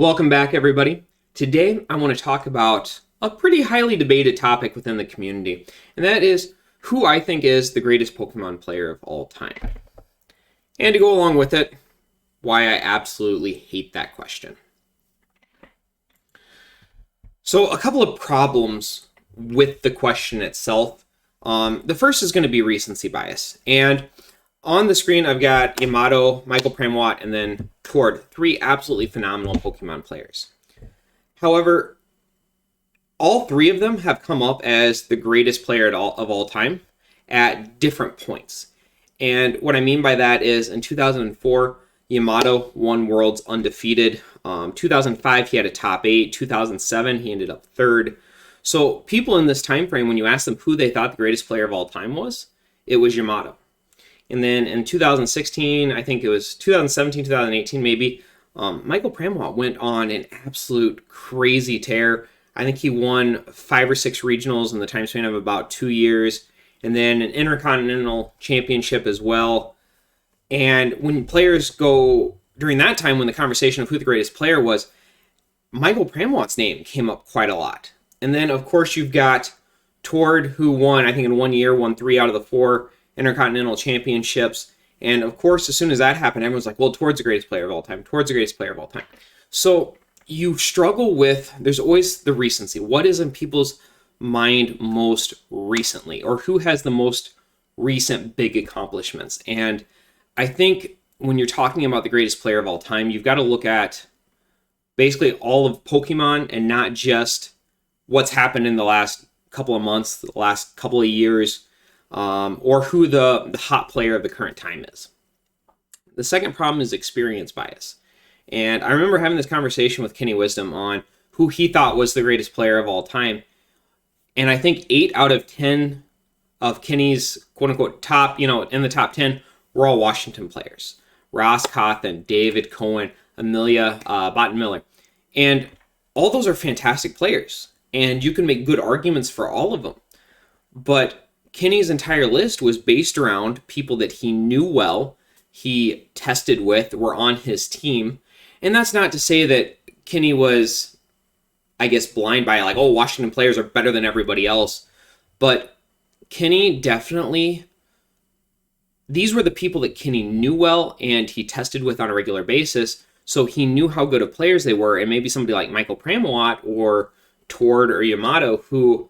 Welcome back, everybody. Today, I want to talk about a pretty highly debated topic within the community, and that is who I think is the greatest Pokemon player of all time. And to go along with it, why I absolutely hate that question. So, a couple of problems with the question itself. The first is going to be recency bias. And on the screen, I've got Yamato, Michael Pramawat, and then Tord, three absolutely phenomenal Pokemon players. However, all three of them have come up as the greatest player of all time at different points. And what I mean by that is in 2004, Yamato won Worlds undefeated. 2005, he had a top 8. 2007, he ended up 3rd. So people in this time frame, when you ask them who they thought the greatest player of all time was, it was Yamato. And then in 2016, I think it was 2017, 2018 maybe, Michael Pramawat went on an absolute crazy tear. I think he won 5 or 6 regionals in the time span of about 2 years, and then an Intercontinental Championship as well. And when players go, during that time when the conversation of who the greatest player was, Michael Pramawat's name came up quite a lot. And then, of course, you've got Tord, who won, I think in 1 year, won 3 out of the 4 Intercontinental Championships. And of course, as soon as that happened, everyone's like, well, Tord's the greatest player of all time. Tord's the greatest player of all time. So you struggle with, there's always the recency. What is in people's mind most recently? Or who has the most recent big accomplishments? And I think when you're talking about the greatest player of all time, you've got to look at basically all of Pokemon and not just what's happened in the last couple of months, the last couple of years, or who the hot player of the current time is. The second problem is experience bias. And I remember having this conversation with Kenny Wisdom on who he thought was the greatest player of all time. And I think 8 out of 10 of Kenny's quote-unquote top, in the top 10 were all Washington players. Ross Cawthon, David Cohen, Amelia Botton-Miller. And all those are fantastic players. And you can make good arguments for all of them. But Kenny's entire list was based around people that he knew well, he tested with, were on his team. And that's not to say that Kenny was, I guess, blind by like, oh, Washington players are better than everybody else. But Kenny definitely, these were the people that Kenny knew well and he tested with on a regular basis. So he knew how good of players they were. And maybe somebody like Michael Pramawat or Tord or Yamato, who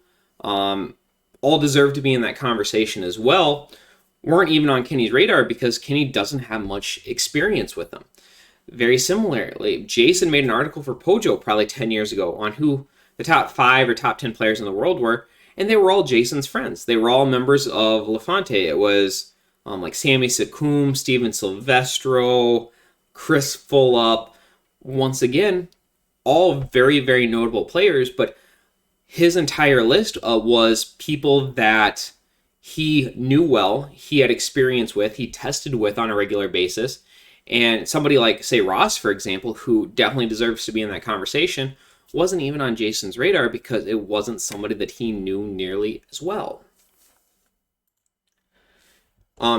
all deserve to be in that conversation as well, weren't even on Kenny's radar because Kenny doesn't have much experience with them. Very similarly, Jason made an article for Pojo probably 10 years ago on who the top 5 or top 10 players in the world were, and they were all Jason's friends. They were all members of LaFonte. It was like Sammy Sakum, Steven Silvestro, Chris Fulop. Once again, all very, very notable players, but his entire list was people that he knew well, he had experience with, he tested with on a regular basis. And somebody like, say, Ross, for example, who definitely deserves to be in that conversation, wasn't even on Jason's radar because it wasn't somebody that he knew nearly as well.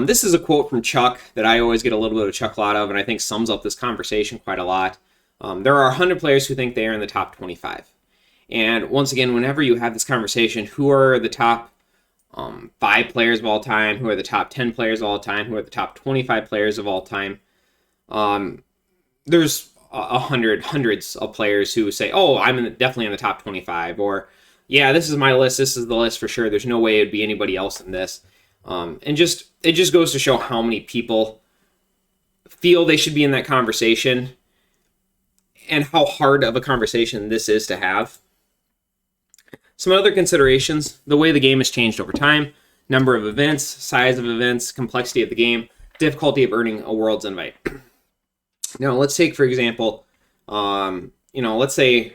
This is a quote from Chuck that I always get a little bit of chuckle out of, and I think sums up this conversation quite a lot. There are 100 players who think they are in the top 25. And once again, whenever you have this conversation, who are the top 5 players of all time, who are the top 10 players of all time, who are the top 25 players of all time, there's hundreds of players who say, oh, I'm definitely in the top 25, or yeah, this is my list, this is the list for sure, there's no way it would be anybody else in this. And it just goes to show how many people feel they should be in that conversation and how hard of a conversation this is to have. Some other considerations: the way the game has changed over time, number of events, size of events, complexity of the game, difficulty of earning a World's invite. Now, let's take, for example, let's say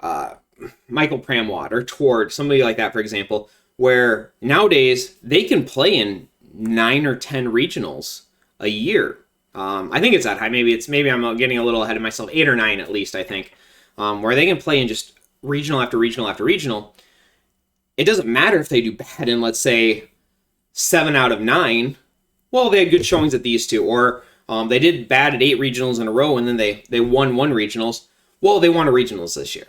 Michael Pramawat or Tord, somebody like that, for example, where nowadays they can play in 9 or 10 regionals a year. I think it's that high. Maybe I'm getting a little ahead of myself. 8 or 9 at least, I think, where they can play in just regional after regional after regional. It doesn't matter if they do bad in, let's say, 7 out of 9. Well, they had good showings at these two, or they did bad at 8 regionals in a row, and then they won 1 regionals. Well, they won a regionals this year.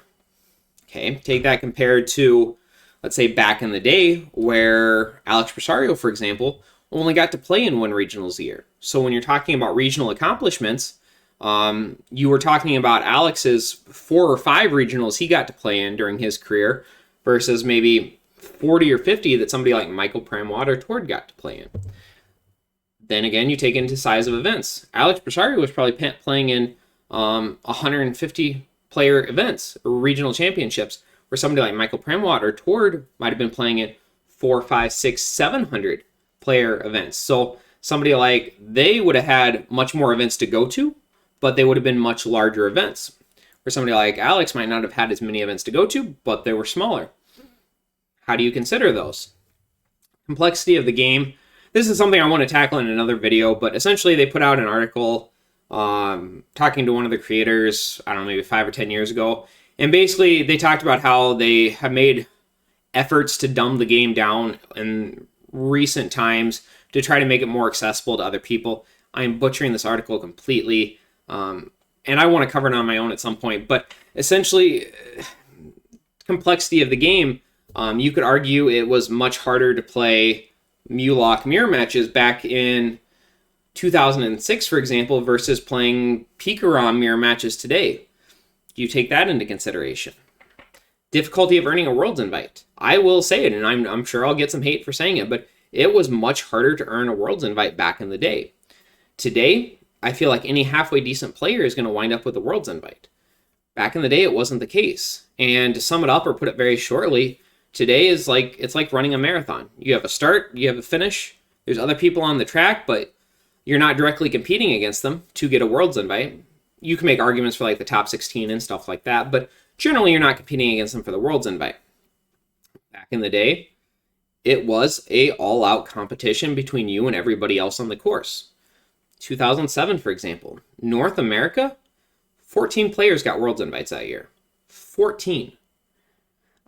Okay, take that compared to, let's say, back in the day where Alex Presario, for example, only got to play in one regionals a year. So when you're talking about regional accomplishments, you were talking about Alex's 4 or 5 regionals he got to play in during his career versus maybe 40 or 50 that somebody like Michael Pramwat or Tord got to play in. Then again, you take into size of events. Alex Presario was probably playing in 150 player events or regional championships, where somebody like Michael Pramwat or Tord might have been playing in 4, 5, 6, 700 player events. So somebody like they would have had much more events to go to, but they would have been much larger events. Where somebody like Alex might not have had as many events to go to, but they were smaller. How do you consider those? Complexity of the game. This is something I want to tackle in another video, but essentially they put out an article talking to one of the creators, I don't know, maybe 5 or 10 years ago. And basically they talked about how they have made efforts to dumb the game down in recent times to try to make it more accessible to other people. I'm butchering this article completely, and I want to cover it on my own at some point. But essentially, complexity of the game, you could argue it was much harder to play Mullock mirror matches back in 2006, for example, versus playing Pikarom mirror matches today. You take that into consideration. Difficulty of earning a Worlds invite. I will say it, and I'm sure I'll get some hate for saying it, but it was much harder to earn a Worlds invite back in the day. Today, I feel like any halfway decent player is going to wind up with a Worlds invite. Back in the day, it wasn't the case. And to sum it up or put it very shortly, today is it's like running a marathon. You have a start, you have a finish. There's other people on the track, but you're not directly competing against them to get a Worlds invite. You can make arguments for like the top 16 and stuff like that, but generally you're not competing against them for the Worlds invite. Back in the day, it was a all-out competition between you and everybody else on the course. 2007, for example, North America, 14 players got Worlds invites that year. 14.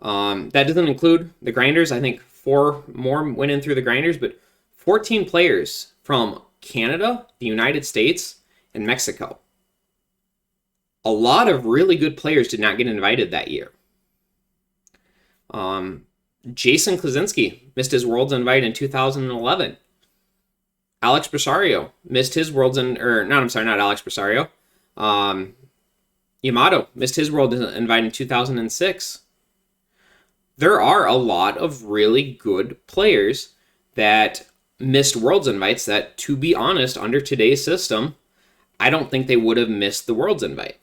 That doesn't include the grinders. I think 4 more went in through the grinders, but 14 players from Canada, the United States, and Mexico. A lot of really good players did not get invited that year. Jason Klasinski missed his Worlds invite in 2011. Alex Presario missed his Worlds not Alex Presario. Yamato missed his Worlds invite in 2006. There are a lot of really good players that missed Worlds invites that, to be honest, under today's system, I don't think they would have missed the Worlds invite.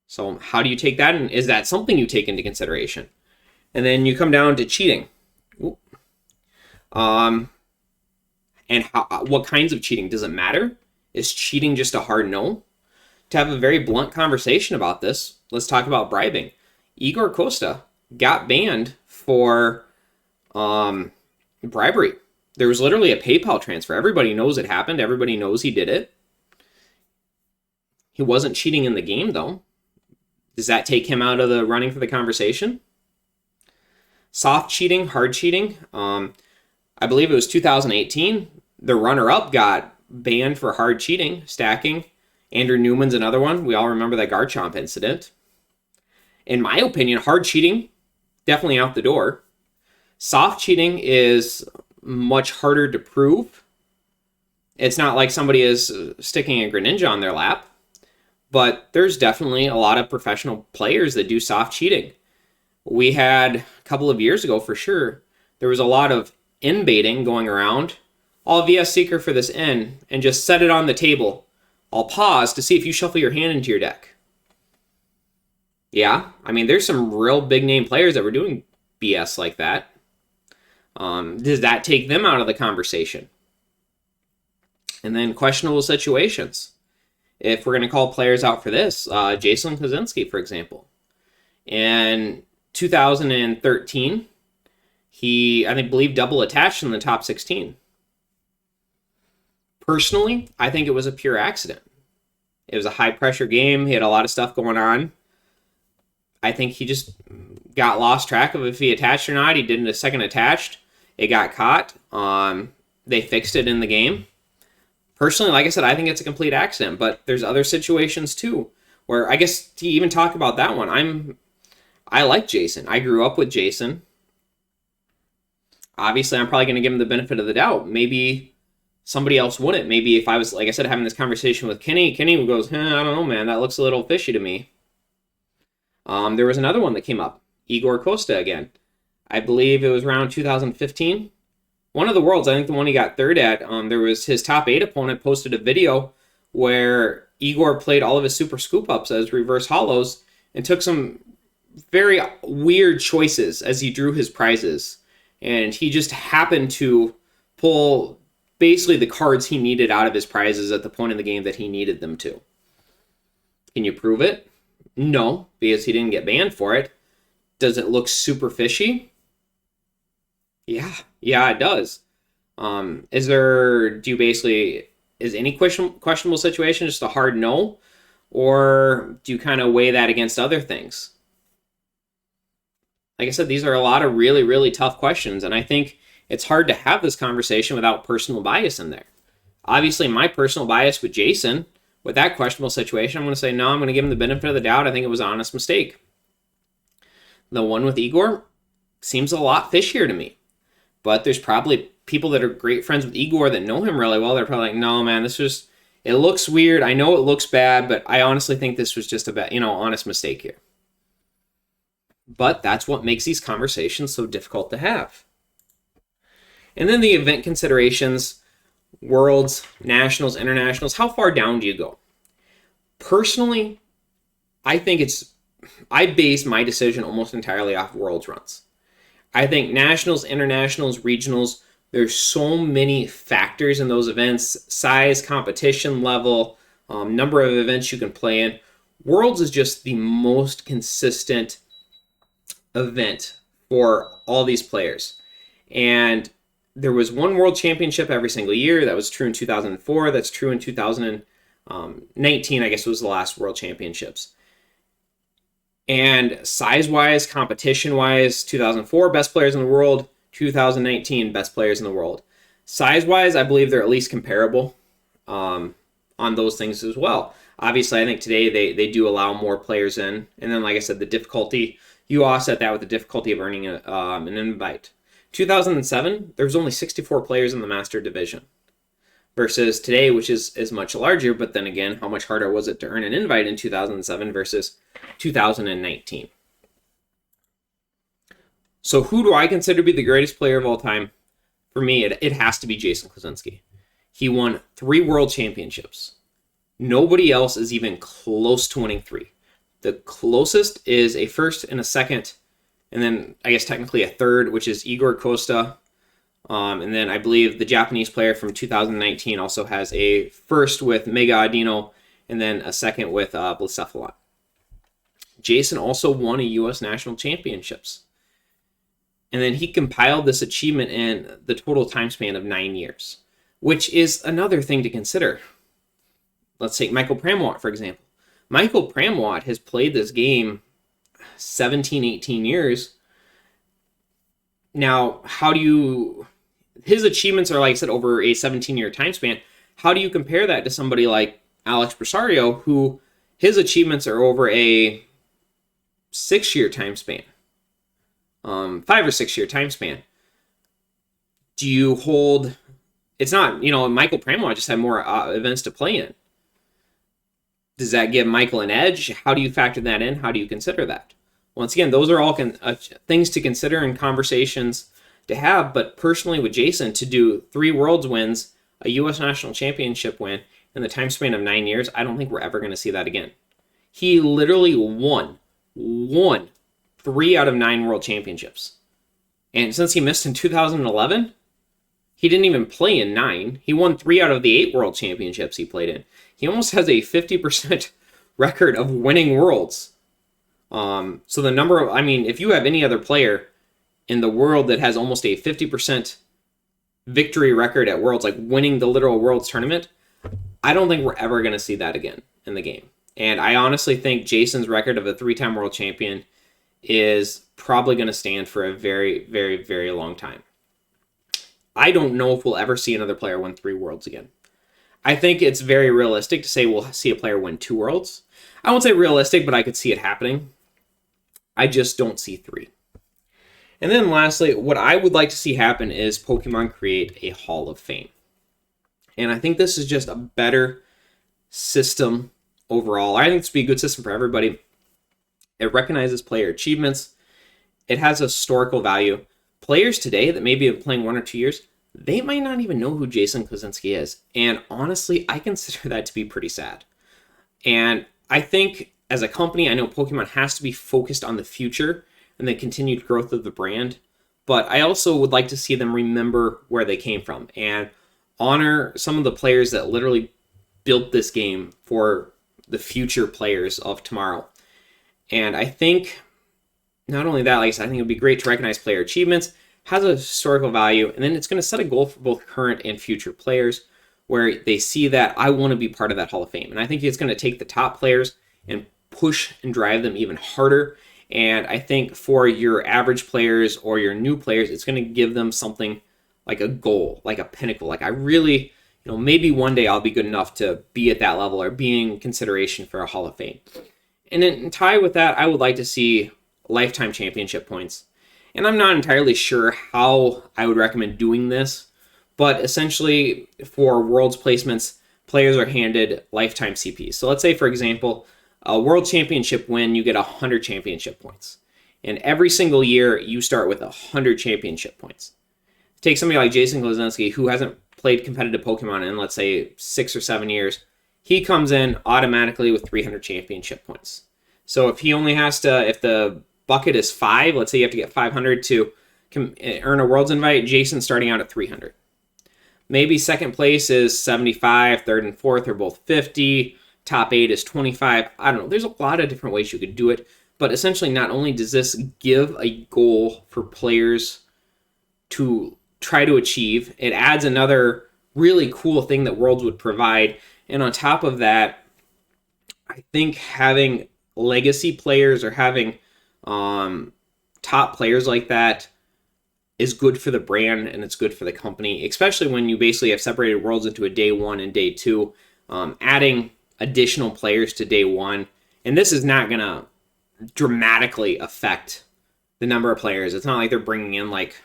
So how do you take that, and is that something you take into consideration? And then you come down to cheating. And what kinds of cheating? Does it matter? Is cheating just a hard no? To have a very blunt conversation about this, let's talk about bribing. Igor Costa got banned for bribery. There was literally a PayPal transfer. Everybody knows it happened. Everybody knows he did it. He wasn't cheating in the game, though. Does that take him out of the running for the conversation? Soft cheating, hard cheating. I believe it was 2018. The runner-up got banned for hard cheating, stacking. Andrew Newman's another one. We all remember that Garchomp incident. In my opinion, hard cheating, definitely out the door. Soft cheating is much harder to prove. It's not like somebody is sticking a Greninja on their lap, but there's definitely a lot of professional players that do soft cheating. We had a couple of years ago, for sure, there was a lot of in baiting going around. I'll VS Seeker for this in and just set it on the table. I'll pause to see if you shuffle your hand into your deck. Yeah, I mean, there's some real big name players that were doing BS like that. Does that take them out of the conversation? And then questionable situations. If we're going to call players out for this, Jason Klasinski, for example. In 2013, he, I believe, double attached in the top 16. Personally, I think it was a pure accident. It was a high-pressure game. He had a lot of stuff going on. I think he just got lost track of if he attached or not. He did a second attached. It got caught. They fixed it in the game. Personally, like I said, I think it's a complete accident, but there's other situations too Where I guess to even talk about that one, I like Jason. I grew up with Jason. Obviously, I'm probably going to give him the benefit of the doubt. Maybe somebody else wouldn't. Maybe if I was, like I said, having this conversation with Kenny goes, I don't know, man, that looks a little fishy to me. There was another one that came up, Igor Costa again. I believe it was around 2015. One of the Worlds, I think the one he got third at, there was his top 8 opponent posted a video where Igor played all of his super scoop ups as reverse hollows and took some very weird choices as he drew his prizes. And he just happened to pull basically the cards he needed out of his prizes at the point in the game that he needed them to. Can you prove it? No, because he didn't get banned for it. Does it look super fishy? Yeah, it does. Is any questionable situation just a hard no? Or do you kind of weigh that against other things? Like I said, these are a lot of really, really tough questions, and I think it's hard to have this conversation without personal bias in there. Obviously, my personal bias with Jason, with that questionable situation, I'm going to say, no, I'm going to give him the benefit of the doubt. I think it was an honest mistake. The one with Igor seems a lot fishier to me. But there's probably people that are great friends with Igor that know him really well. They're probably like, no, man, it looks weird. I know it looks bad, but I honestly think this was just a honest mistake here. But that's what makes these conversations so difficult to have. And then the event considerations, Worlds, Nationals, Internationals, how far down do you go? Personally, I base my decision almost entirely off Worlds runs. I think Nationals, Internationals, Regionals, there's so many factors in those events, size, competition level, number of events you can play in. Worlds is just the most consistent event for all these players. And there was one World Championship every single year. That was true in 2004. That's true in 2019, I guess was the last World Championships. And size-wise, competition-wise, 2004, best players in the world. 2019, best players in the world. Size-wise, I believe they're at least comparable on those things as well. Obviously, I think today they do allow more players in. And then, like I said, the difficulty, you offset that with the difficulty of earning an invite. 2007, there was only 64 players in the Master Division. Versus today, which is much larger, but then again, how much harder was it to earn an invite in 2007 versus 2019? So who do I consider to be the greatest player of all time? For me, it has to be Jason Kluzinski. He won 3 World Championships. Nobody else is even close to winning 3. The closest is a first and a second, and then I guess technically a third, which is Igor Costa. And then I believe the Japanese player from 2019 also has a first with Mega Adino and then a second with Blacephalon. Jason also won a U.S. National Championships. And then he compiled this achievement in the total time span of 9 years, which is another thing to consider. Let's take Michael Pramwat, for example. Michael Pramwat has played this game 17, 18 years. Now, his achievements are, like I said, over a 17-year time span. How do you compare that to somebody like Alex Brasario, who his achievements are over a 6-year time span? 5 or 6 year time span. Do you hold... It's not, Michael Pramwat just had more events to play in. Does that give Michael an edge? How do you factor that in? How do you consider that? Once again, those are all things to consider and conversations to have, but personally with Jason, to do 3 Worlds wins, a U.S. National Championship win, in the time span of 9 years, I don't think we're ever going to see that again. He literally won 3 out of 9 World Championships. And since he missed in 2011, he didn't even play in 9. He won 3 out of the 8 World Championships he played in. He almost has a 50% record of winning Worlds. So the number of, if you have any other player in the world that has almost a 50% victory record at Worlds, like winning the literal Worlds tournament, I don't think we're ever going to see that again in the game. And I honestly think Jason's record of a 3-time world champion is probably going to stand for a very, very, very long time. I don't know if we'll ever see another player win 3 Worlds again. I think it's very realistic to say we'll see a player win 2 Worlds. I won't say realistic, but I could see it happening. I just don't see 3. And then lastly, what I would like to see happen is Pokemon create a Hall of Fame. And I think this is just a better system overall. I think this would be a good system for everybody. It recognizes player achievements. It has a historical value. Players today that maybe have been playing 1 or 2 years, they might not even know who Jason Kaczynski is. And honestly, I consider that to be pretty sad. And I think as a company, I know Pokemon has to be focused on the future and the continued growth of the brand. But I also would like to see them remember where they came from and honor some of the players that literally built this game for the future players of tomorrow. And I think not only that, like I said, I think it would be great to recognize player achievements, has a historical value, and then it's going to set a goal for both current and future players where they see that I want to be part of that Hall of Fame. And I think it's going to take the top players and push and drive them even harder. And I think for your average players or your new players, it's going to give them something like a goal, like a pinnacle. Like I really, maybe one day I'll be good enough to be at that level or be in consideration for a Hall of Fame. And then tie with that, I would like to see lifetime championship points. And I'm not entirely sure how I would recommend doing this, but essentially for Worlds placements, players are handed lifetime CPs. So let's say, for example, a World Championship win, you get 100 championship points. And every single year, you start with 100 championship points. Take somebody like Jason Kaczynski, who hasn't played competitive Pokemon in, let's say, 6 or 7 years. He comes in automatically with 300 championship points. So if he only has to, if the bucket is 5, let's say you have to get 500 to earn a Worlds invite, Jason's starting out at 300. Maybe second place is 75, third and fourth are both 50, top 8 is 25. I don't know. There's a lot of different ways you could do it. But essentially, not only does this give a goal for players to try to achieve, it adds another really cool thing that Worlds would provide. And on top of that, I think having legacy players or having top players like that is good for the brand and it's good for the company, especially when you basically have separated Worlds into a day 1 and day 2, adding additional players to day 1. And this is not going to dramatically affect the number of players. It's not like they're bringing in like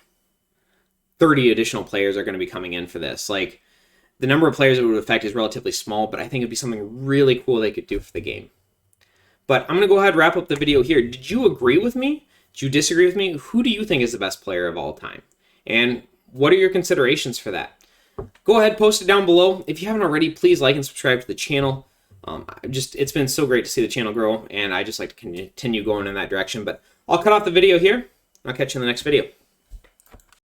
30 additional players are going to be coming in for this. Like the number of players it would affect is relatively small, but I think it'd be something really cool they could do for the game. But I'm going to go ahead and wrap up the video here. Did you agree with me? Did you disagree with me? Who do you think is the best player of all time? And what are your considerations for that? Go ahead, post it down below. If you haven't already, please like and subscribe to the channel. It's been so great to see the channel grow, and I just like to continue going in that direction. But I'll cut off the video here. I'll catch you in the next video.